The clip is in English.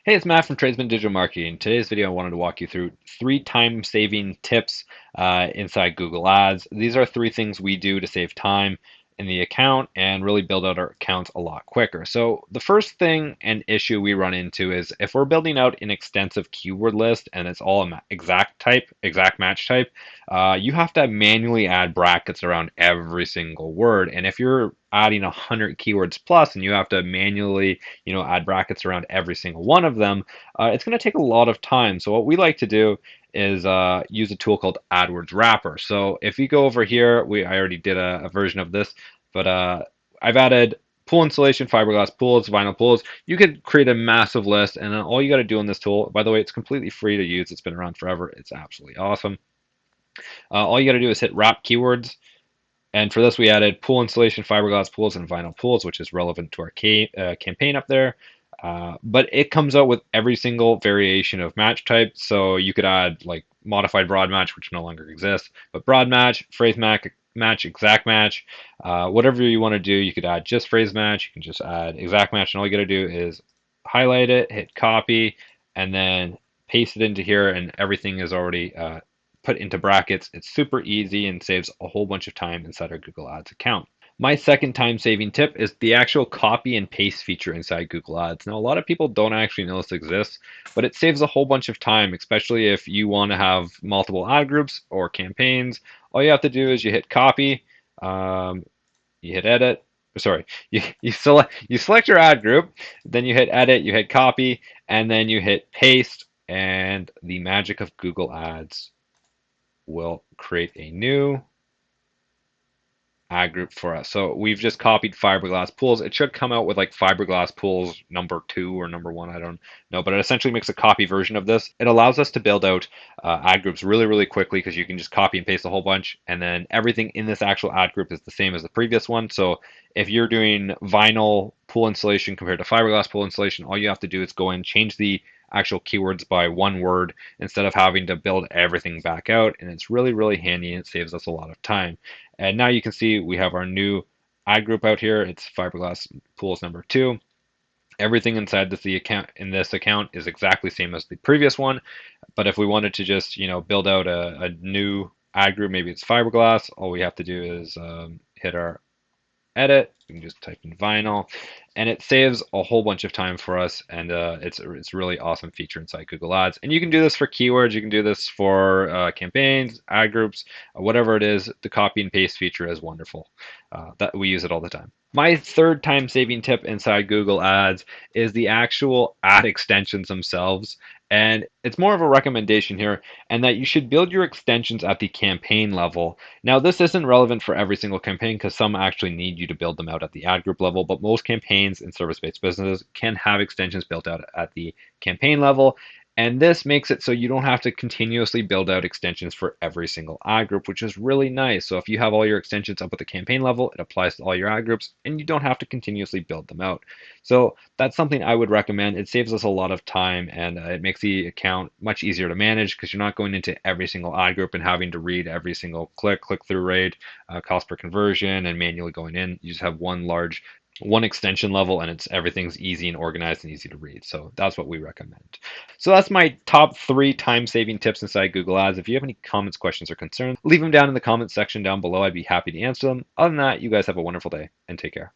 Hey, it's Matt from Tradesman Digital Marketing. In today's video, I wanted to walk you through three time-saving tips inside Google Ads. These are three things we do to save time in the account and really build out our accounts a lot quicker. So the first thing and issue we run into is if we're building out an extensive keyword list and it's all exact match type, you have to manually add brackets around every single word. And if you're adding 100 keywords plus and you have to manually add brackets around every single one of them, it's going to take a lot of time. So what we like to do is use a tool called AdWords Wrapper. So if you go over here, I already did a version of this, but I've added pool installation, fiberglass pools, vinyl pools. You could create a massive list, and then all you got to do in this tool, by the way, it's completely free to use. It's been around forever. It's absolutely awesome. All you got to do is hit wrap keywords. And for this, we added pool installation, fiberglass pools, and vinyl pools, which is relevant to our campaign up there. But it comes out with every single variation of match type. So you could add like modified broad match, which no longer exists, but broad match, phrase match, exact match, whatever you want to do. You could add just phrase match. You can just add exact match, and all you got to do is highlight it, hit copy, and then paste it into here, and everything is already put into brackets. It's super easy and saves a whole bunch of time inside our Google Ads account. My second time saving tip is the actual copy and paste feature inside Google Ads. Now, a lot of people don't actually know this exists, but it saves a whole bunch of time, especially if you want to have multiple ad groups or campaigns. All you have to do is you hit copy, you hit edit. Sorry, you select your ad group, then you hit edit, you hit copy, and then you hit paste, and the magic of Google Ads will create a new ad group for us. So we've just copied fiberglass pools. It should come out with like fiberglass pools number 2 or number 1. I don't know, but it essentially makes a copy version of this. It allows us to build out ad groups really, really quickly because you can just copy and paste a whole bunch. And then everything in this actual ad group is the same as the previous one. So if you're doing vinyl pool installation compared to fiberglass pool installation, all you have to do is go in, change the actual keywords by one word instead of having to build everything back out. And it's really, really handy and it saves us a lot of time. And now you can see we have our new ad group out here. It's fiberglass pools number 2. Everything inside the account in this account is exactly the same as the previous one. But if we wanted to just build out a new ad group, maybe it's fiberglass, all we have to do is hit our edit. You can just type in vinyl, and it saves a whole bunch of time for us. And it's a really awesome feature inside Google Ads. And you can do this for keywords. You can do this for campaigns, ad groups, whatever it is. The copy and paste feature is wonderful. That we use it all the time. My third time saving tip inside Google Ads is the actual ad extensions themselves. And it's more of a recommendation here, and that you should build your extensions at the campaign level. Now, this isn't relevant for every single campaign because some actually need you to build them out at the ad group level, but most campaigns in service-based businesses can have extensions built out at the campaign level. And this makes it so you don't have to continuously build out extensions for every single ad group, which is really nice. So if you have all your extensions up at the campaign level, it applies to all your ad groups and you don't have to continuously build them out. So that's something I would recommend. It saves us a lot of time and it makes the account much easier to manage because you're not going into every single ad group and having to read every single click-through rate, cost per conversion, and manually going in. You just have one extension level and everything's easy and organized and easy to read. So that's what we recommend. So that's my top 3 time-saving tips inside Google Ads. If you have any comments, questions, or concerns, leave them down in the comments section down below. I'd be happy to answer them. Other than that, you guys have a wonderful day and take care.